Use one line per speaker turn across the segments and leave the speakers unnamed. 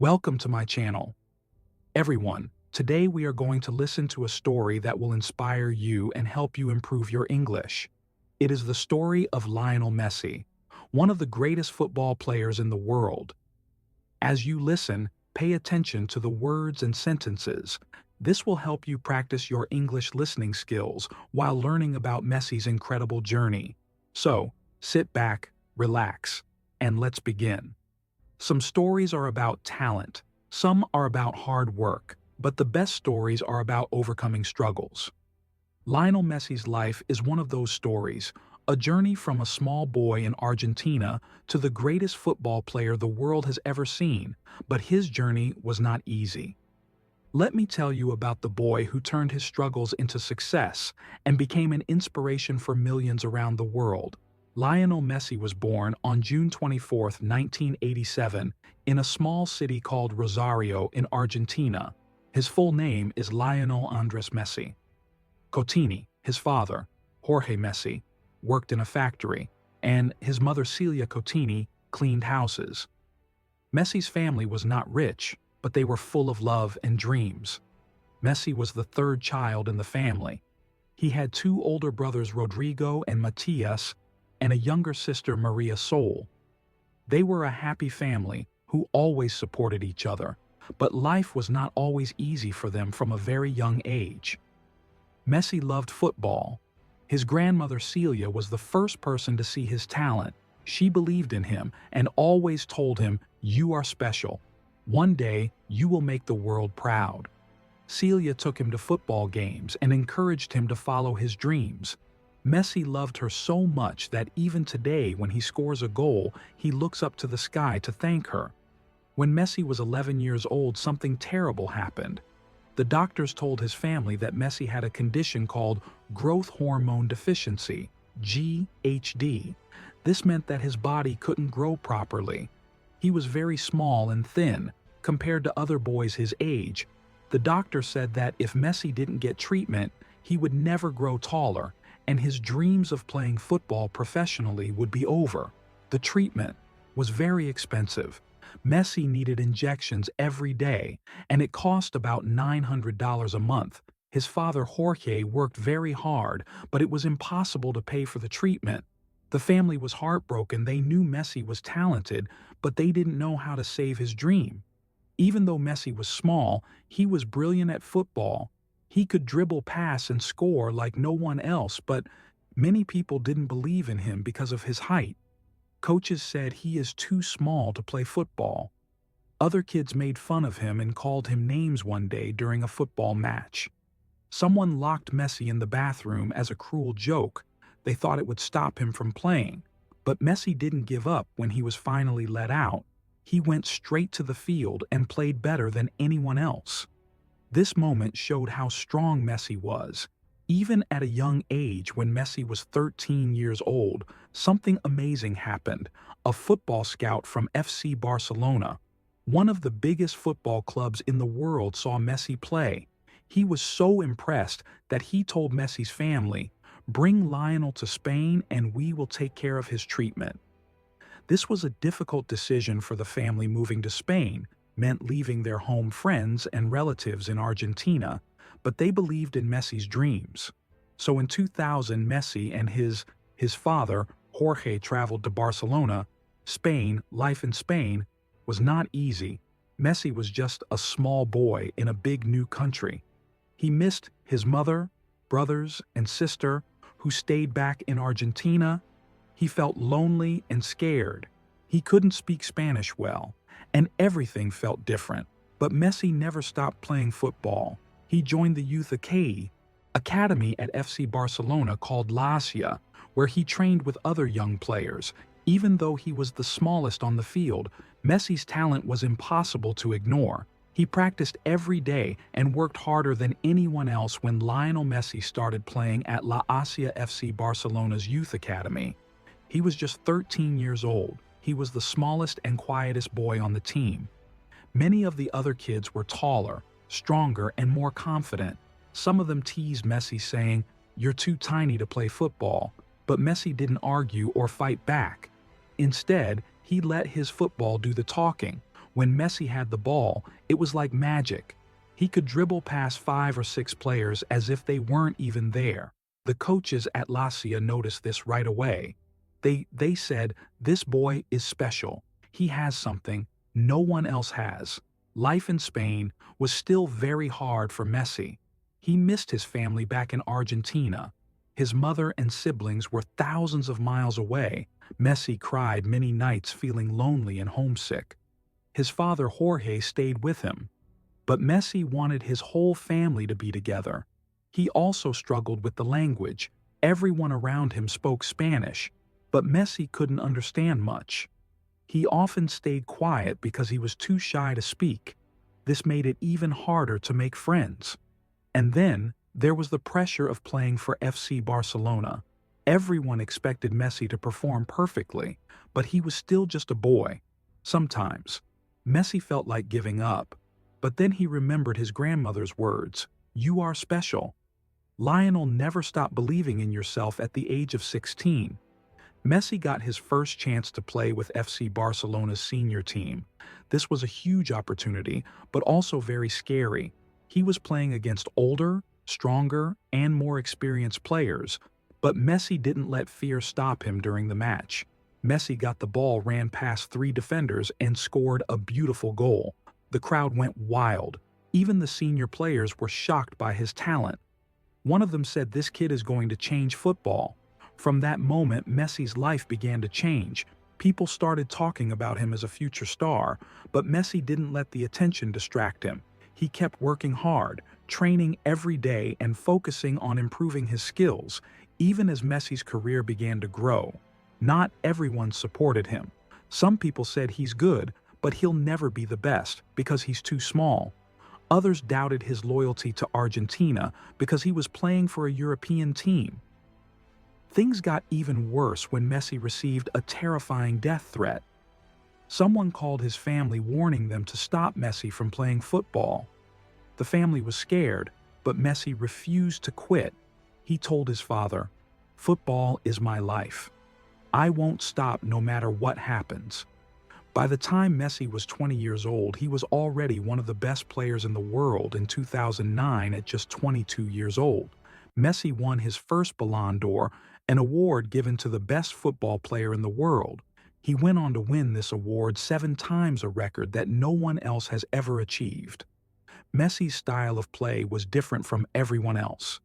Welcome to my channel. Everyone, today we are going to listen to a story that will inspire you and help you improve your English. It is the story of Lionel Messi, one of the greatest football players in the world. As you listen, pay attention to the words and sentences. This will help you practice your English listening skills while learning about Messi's incredible journey. So, sit back, relax, and let's begin. Some stories are about talent, some are about hard work, but the best stories are about overcoming struggles. Lionel Messi's life is one of those stories, a journey from a small boy in Argentina to the greatest football player the world has ever seen, but his journey was not easy. Let me tell you about the boy who turned his struggles into success and became an inspiration for millions around the world. Lionel Messi was born on June 24, 1987, in a small city called Rosario in Argentina. His full name is Lionel Andres Messi. Cotini, his father, Jorge Messi, worked in a factory, and his mother Celia Cotini cleaned houses. Messi's family was not rich, but they were full of love and dreams. Messi was the third child in the family. He had two older brothers, Rodrigo and Matias, and a younger sister, Maria Sol. They were a happy family who always supported each other, but life was not always easy for them from a very young age. Messi loved football. His grandmother Celia was the first person to see his talent. She believed in him and always told him, "You are special. One day, you will make the world proud." Celia took him to football games and encouraged him to follow his dreams. Messi loved her so much that even today when he scores a goal, he looks up to the sky to thank her. When Messi was 11 years old, something terrible happened. The doctors told his family that Messi had a condition called growth hormone deficiency, GHD. This meant that his body couldn't grow properly. He was very small and thin, compared to other boys his age. The doctor said that if Messi didn't get treatment, he would never grow taller, and his dreams of playing football professionally would be over. The treatment was very expensive. Messi needed injections every day, and it cost about $900 a month. His father Jorge worked very hard, but it was impossible to pay for the treatment. The family was heartbroken. They knew Messi was talented, but they didn't know how to save his dream. Even though Messi was small, he was brilliant at football. He could dribble, pass, and score like no one else, but many people didn't believe in him because of his height. Coaches said he is too small to play football. Other kids made fun of him and called him names one day during a football match. Someone locked Messi in the bathroom as a cruel joke. They thought it would stop him from playing. But Messi didn't give up when he was finally let out. He went straight to the field and played better than anyone else. This moment showed how strong Messi was. Even at a young age, when Messi was 13 years old, something amazing happened. A football scout from FC Barcelona, one of the biggest football clubs in the world, saw Messi play. He was so impressed that he told Messi's family, "Bring Lionel to Spain and we will take care of his treatment." This was a difficult decision for the family. Moving to Spain meant leaving their home friends and relatives in Argentina, but they believed in Messi's dreams. So in 2000, Messi and his father, Jorge, traveled to Barcelona, Spain. Life in Spain was not easy. Messi was just a small boy in a big new country. He missed his mother, brothers, and sister who stayed back in Argentina. He felt lonely and scared. He couldn't speak Spanish well, and everything felt different. But Messi never stopped playing football. He joined the youth academy at FC Barcelona called La Masia, where he trained with other young players. Even though he was the smallest on the field, Messi's talent was impossible to ignore. He practiced every day and worked harder than anyone else. When Lionel Messi started playing at La Masia FC Barcelona's youth academy, he was just 13 years old. He was the smallest and quietest boy on the team. Many of the other kids were taller, stronger, and more confident. Some of them teased Messi, saying, "You're too tiny to play football." But Messi didn't argue or fight back. Instead, he let his football do the talking. When Messi had the ball, it was like magic. He could dribble past 5 or 6 players as if they weren't even there. The coaches at Lazio noticed this right away. They said, "This boy is special. He has something no one else has." Life in Spain was still very hard for Messi. He missed his family back in Argentina. His mother and siblings were thousands of miles away. Messi cried many nights feeling lonely and homesick. His father Jorge stayed with him. But Messi wanted his whole family to be together. He also struggled with the language. Everyone around him spoke Spanish, but Messi couldn't understand much. He often stayed quiet because he was too shy to speak. This made it even harder to make friends. And then, there was the pressure of playing for FC Barcelona. Everyone expected Messi to perform perfectly, but he was still just a boy. Sometimes, Messi felt like giving up, but then he remembered his grandmother's words, "You are special." Lionel never stopped believing in yourself at the age of 16. Messi got his first chance to play with FC Barcelona's senior team. This was a huge opportunity, but also very scary. He was playing against older, stronger, and more experienced players, but Messi didn't let fear stop him during the match. Messi got the ball, ran past 3 defenders, and scored a beautiful goal. The crowd went wild. Even the senior players were shocked by his talent. One of them said, "This kid is going to change football." From that moment, Messi's life began to change. People started talking about him as a future star, but Messi didn't let the attention distract him. He kept working hard, training every day and focusing on improving his skills, even as Messi's career began to grow. Not everyone supported him. Some people said he's good, but he'll never be the best because he's too small. Others doubted his loyalty to Argentina because he was playing for a European team. Things got even worse when Messi received a terrifying death threat. Someone called his family warning them to stop Messi from playing football. The family was scared, but Messi refused to quit. He told his father, "Football is my life. I won't stop no matter what happens." By the time Messi was 20 years old, he was already one of the best players in the world in 2009 at just 22 years old. Messi won his first Ballon d'Or, an award given to the best football player in the world. He went on to win this award 7 times, a record that no one else has ever achieved. Messi's style of play was different from everyone else.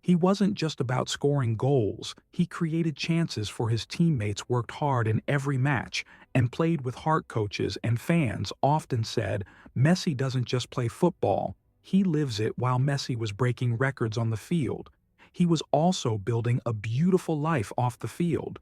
He wasn't just about scoring goals, he created chances for his teammates, worked hard in every match, and played with heart. Coaches and fans often said, "Messi doesn't just play football, he lives it." While Messi was breaking records on the field, he was also building a beautiful life off the field.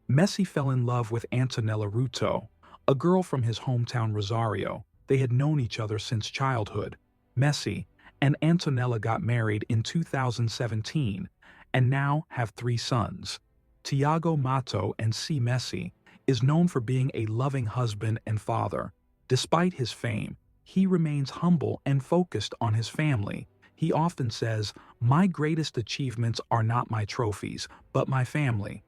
Messi fell in love with Antonella Ruto, a girl from his hometown Rosario. They had known each other since childhood. Messi and Antonella got married in 2017 and now have 3 sons. Thiago Mato and C. Messi is known for being a loving husband and father. Despite his fame, he remains humble and focused on his family. He often says, "My greatest achievements are not my trophies, but my family."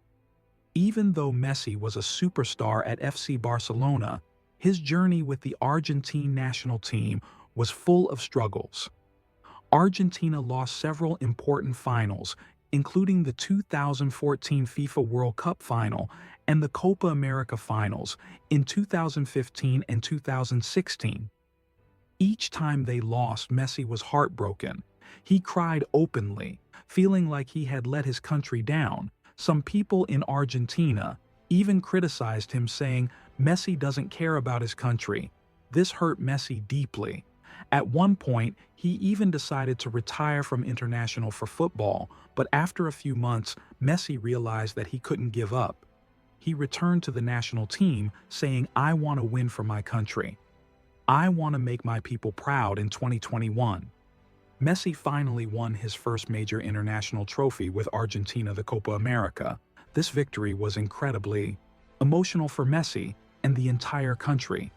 Even though Messi was a superstar at FC Barcelona, his journey with the Argentine national team was full of struggles. Argentina lost several important finals, including the 2014 FIFA World Cup final and the Copa America finals in 2015 and 2016. Each time they lost, Messi was heartbroken. He cried openly, feeling like he had let his country down. Some people in Argentina even criticized him, saying, "Messi doesn't care about his country." This hurt Messi deeply. At one point, he even decided to retire from international for football, but after a few months, Messi realized that he couldn't give up. He returned to the national team, saying, "I want to win for my country. I want to make my people proud." In 2021, Messi finally won his first major international trophy with Argentina, the Copa America. This victory was incredibly emotional for Messi and the entire country.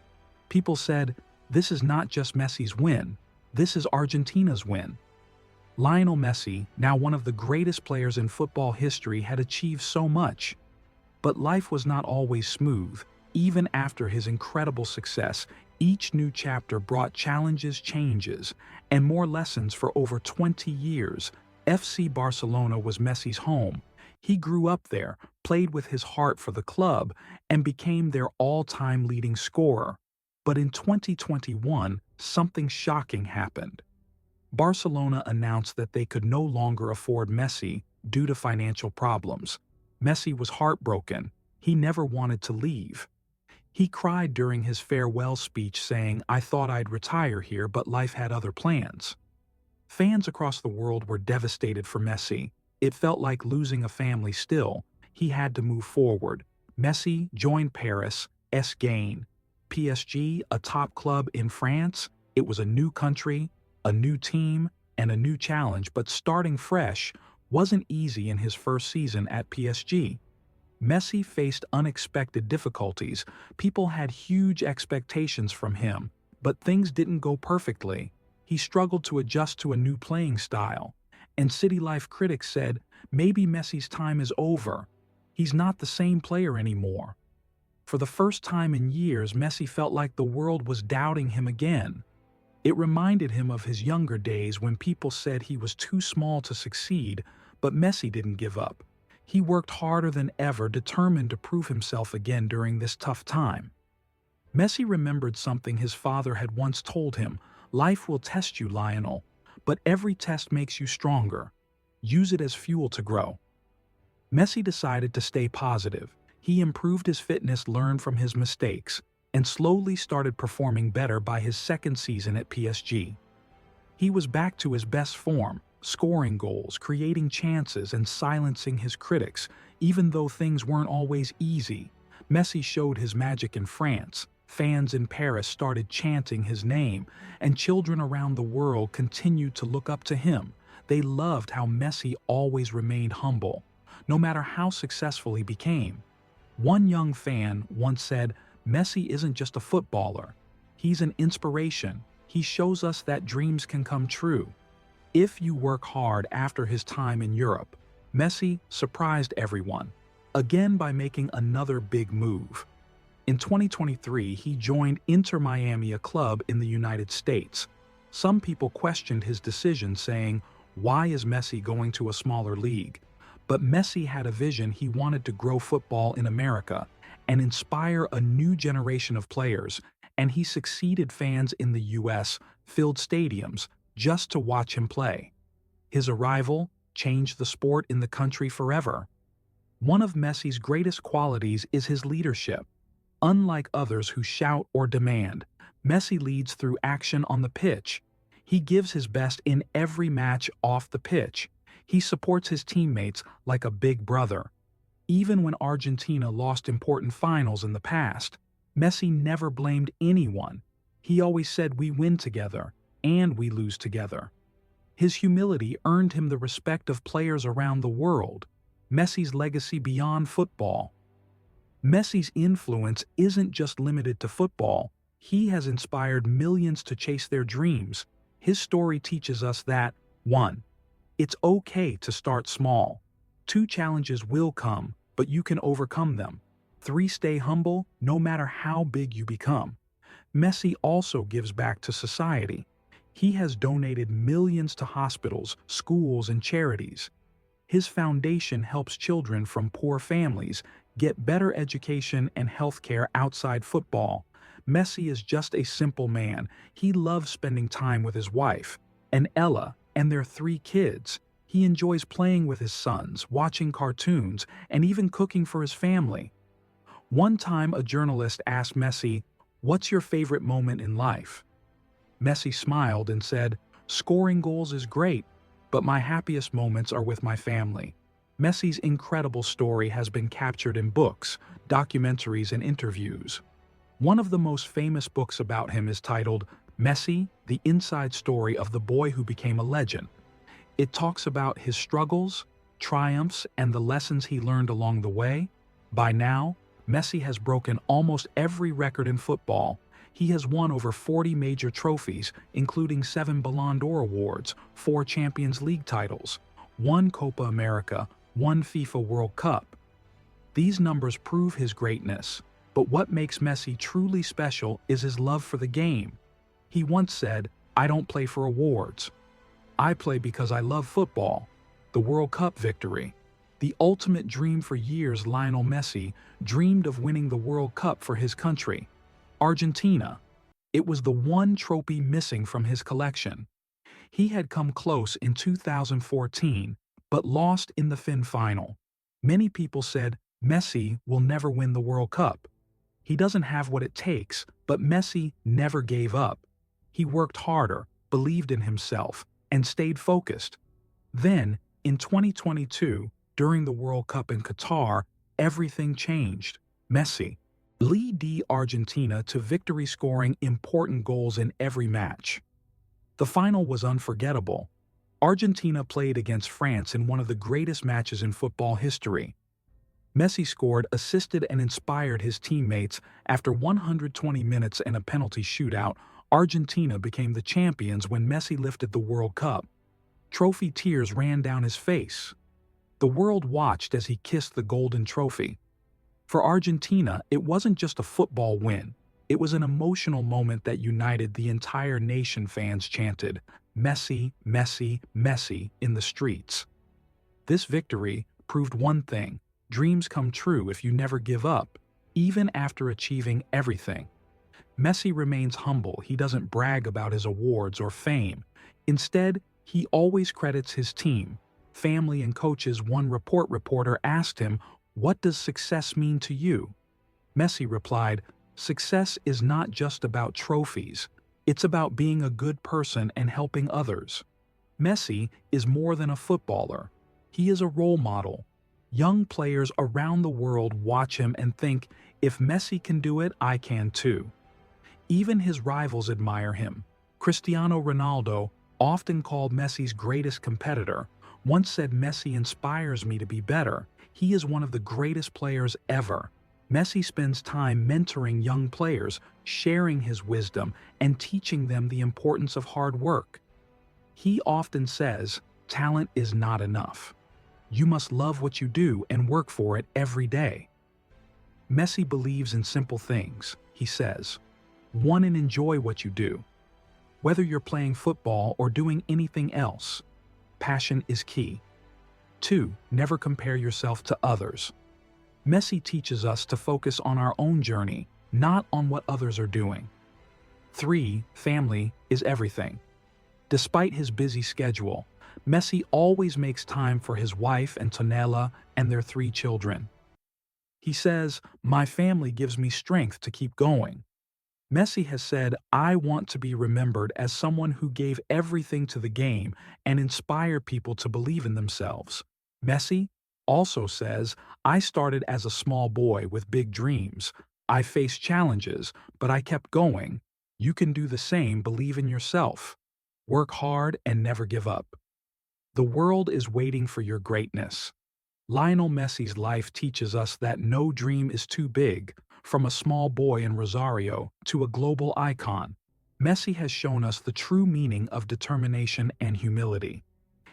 People said, "This is not just Messi's win, this is Argentina's win." Lionel Messi, now one of the greatest players in football history, had achieved so much. But life was not always smooth. Even after his incredible success, Each new chapter brought challenges, changes, and more lessons for over 20 years. FC Barcelona was Messi's home. He grew up there, played with his heart for the club, and became their all-time leading scorer. But in 2021, something shocking happened. Barcelona announced that they could no longer afford Messi due to financial problems. Messi was heartbroken. He never wanted to leave. He cried during his farewell speech saying, "I thought I'd retire here, but life had other plans." Fans across the world were devastated for Messi. It felt like losing a family still. He had to move forward. Messi joined Paris, Gain. PSG, a top club in France. It was a new country, a new team, and a new challenge, but starting fresh wasn't easy in his first season at PSG. Messi faced unexpected difficulties. People had huge expectations from him, but things didn't go perfectly. He struggled to adjust to a new playing style, and City Life critics said, maybe Messi's time is over. He's not the same player anymore. For the first time in years, Messi felt like the world was doubting him again. It reminded him of his younger days when people said he was too small to succeed, but Messi didn't give up. He worked harder than ever, determined to prove himself again during this tough time. Messi remembered something his father had once told him: life will test you, Lionel, but every test makes you stronger. Use it as fuel to grow. Messi decided to stay positive. He improved his fitness, learned from his mistakes, and slowly started performing better by his second season at PSG. He was back to his best form, scoring goals, creating chances, and silencing his critics, even though things weren't always easy. Messi showed his magic in France. Fans in Paris started chanting his name, and children around the world continued to look up to him. They loved how Messi always remained humble, no matter how successful he became. One young fan once said, "Messi isn't just a footballer. He's an inspiration. He shows us that dreams can come true." If you work hard after his time in Europe, Messi surprised everyone, again by making another big move. In 2023, he joined Inter Miami, a club in the United States. Some people questioned his decision, saying, "Why is Messi going to a smaller league?" But Messi had a vision. He wanted to grow football in America and inspire a new generation of players, and he succeeded. Fans in the US filled stadiums just to watch him play. His arrival changed the sport in the country forever. One of Messi's greatest qualities is his leadership. Unlike others who shout or demand, Messi leads through action on the pitch. He gives his best in every match off the pitch. He supports his teammates like a big brother. Even when Argentina lost important finals in the past, Messi never blamed anyone. He always said, "We win together, and we lose together." His humility earned him the respect of players around the world. Messi's legacy beyond football. Messi's influence isn't just limited to football. He has inspired millions to chase their dreams. His story teaches us that 1. It's okay to start small. 2. Challenges will come, but you can overcome them. 3. Stay humble no matter how big you become. Messi also gives back to society. He has donated millions to hospitals, schools, and charities. His foundation helps children from poor families get better education and health care outside football. Messi is just a simple man. He loves spending time with his wife, and Ella, and their 3 kids. He enjoys playing with his sons, watching cartoons, and even cooking for his family. One time, a journalist asked Messi, "What's your favorite moment in life?" Messi smiled and said, "Scoring goals is great, but my happiest moments are with my family." Messi's incredible story has been captured in books, documentaries, and interviews. One of the most famous books about him is titled Messi, the Inside Story of the Boy Who Became a Legend. It talks about his struggles, triumphs, and the lessons he learned along the way. By now, Messi has broken almost every record in football. He has won over 40 major trophies, including 7 Ballon d'Or awards, 4 Champions League titles, 1 Copa America, 1 FIFA World Cup. These numbers prove his greatness. But what makes Messi truly special is his love for the game. He once said, "I don't play for awards. I play because I love football." The World Cup victory. The ultimate dream for years, Lionel Messi dreamed of winning the World Cup for his country, Argentina. It was the one trophy missing from his collection. He had come close in 2014, but lost in the final. Many people said, Messi will never win the World Cup. He doesn't have what it takes, but Messi never gave up. He worked harder, believed in himself, and stayed focused. Then, in 2022, during the World Cup in Qatar, everything changed. Messi led Argentina to victory, scoring important goals in every match. The final was unforgettable. Argentina played against France in one of the greatest matches in football history. Messi scored, assisted, and inspired his teammates. After 120 minutes and a penalty shootout, Argentina became the champions when Messi lifted the World Cup. Trophy tears ran down his face. The world watched as he kissed the golden trophy. For Argentina, it wasn't just a football win. It was an emotional moment that united the entire nation. Fans chanted, "Messi, Messi, Messi" in the streets. This victory proved one thing: dreams come true if you never give up, even after achieving everything. Messi remains humble. He doesn't brag about his awards or fame. Instead, he always credits his team, family, and coaches. One reporter asked him, "What does success mean to you?" Messi replied, "Success is not just about trophies. It's about being a good person and helping others." Messi is more than a footballer. He is a role model. Young players around the world watch him and think, if Messi can do it, I can too. Even his rivals admire him. Cristiano Ronaldo, often called Messi's greatest competitor, once said, "Messi inspires me to be better. He is one of the greatest players ever." Messi spends time mentoring young players, sharing his wisdom, and teaching them the importance of hard work. He often says, "Talent is not enough. You must love what you do and work for it every day." Messi believes in simple things. He says, "One, and enjoy what you do. Whether you're playing football or doing anything else, passion is key. 2, never compare yourself to others." Messi teaches us to focus on our own journey, not on what others are doing. 3, family is everything. Despite his busy schedule, Messi always makes time for his wife Antonella and their 3 children. He says, "My family gives me strength to keep going." Messi has said, "I want to be remembered as someone who gave everything to the game and inspired people to believe in themselves." Messi also says, "I started as a small boy with big dreams. I faced challenges, but I kept going. You can do the same. Believe in yourself. Work hard and never give up. The world is waiting for your greatness." Lionel Messi's life teaches us that no dream is too big. From a small boy in Rosario to a global icon, Messi has shown us the true meaning of determination and humility.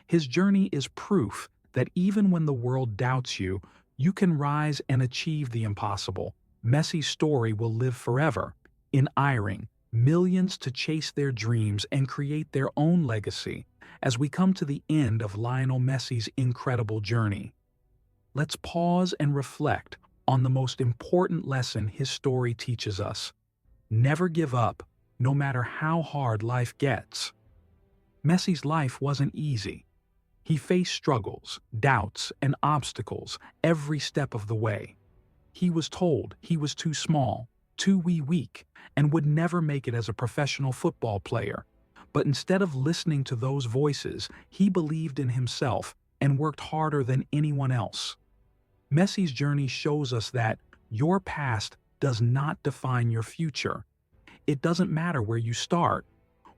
His journey is proof that even when the world doubts you, you can rise and achieve the impossible. Messi's story will live forever, inspiring millions to chase their dreams and create their own legacy. As we come to the end of Lionel Messi's incredible journey, let's pause and reflect on the most important lesson his story teaches us. Never give up, no matter how hard life gets. Messi's life wasn't easy. He faced struggles, doubts, and obstacles every step of the way. He was told he was too small, too weak, and would never make it as a professional football player. But instead of listening to those voices, he believed in himself and worked harder than anyone else. Messi's journey shows us that your past does not define your future. It doesn't matter where you start.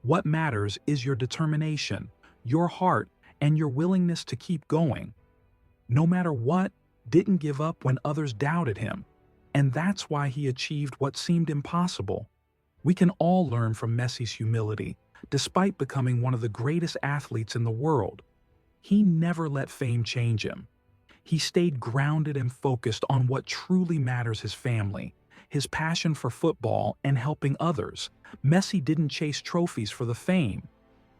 What matters is your determination, your heart, and your willingness to keep going. No matter what, didn't give up when others doubted him. And that's why he achieved what seemed impossible. We can all learn from Messi's humility. Despite becoming one of the greatest athletes in the world, he never let fame change him. He stayed grounded and focused on what truly matters: his family, his passion for football, and helping others. Messi didn't chase trophies for the fame.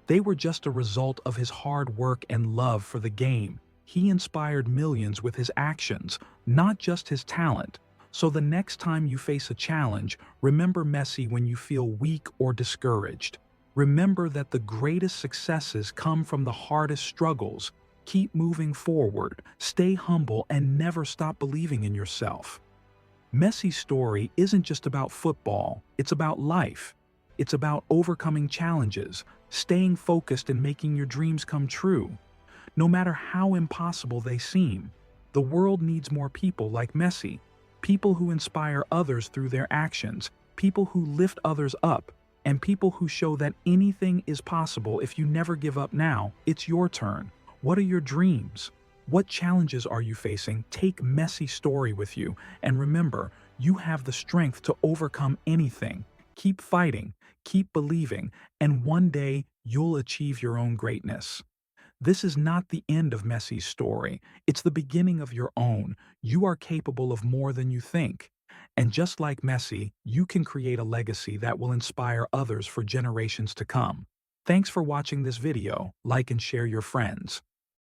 They were just a result of his hard work and love for the game. He inspired millions with his actions, not just his talent. So the next time you face a challenge, remember Messi when you feel weak or discouraged. Remember that the greatest successes come from the hardest struggles. Keep moving forward, stay humble, and never stop believing in yourself. Messi's story isn't just about football, it's about life. It's about overcoming challenges, staying focused, and making your dreams come true. No matter how impossible they seem, the world needs more people like Messi, people who inspire others through their actions, people who lift others up, and people who show that anything is possible. If you never give up now, it's your turn. What are your dreams? What challenges are you facing? Take Messi's story with you, and remember, you have the strength to overcome anything. Keep fighting, keep believing, and one day you'll achieve your own greatness. This is not the end of Messi's story. It's the beginning of your own. You are capable of more than you think. And just like Messi, you can create a legacy that will inspire others for generations to come. Thanks for watching this video. Like and share your friends.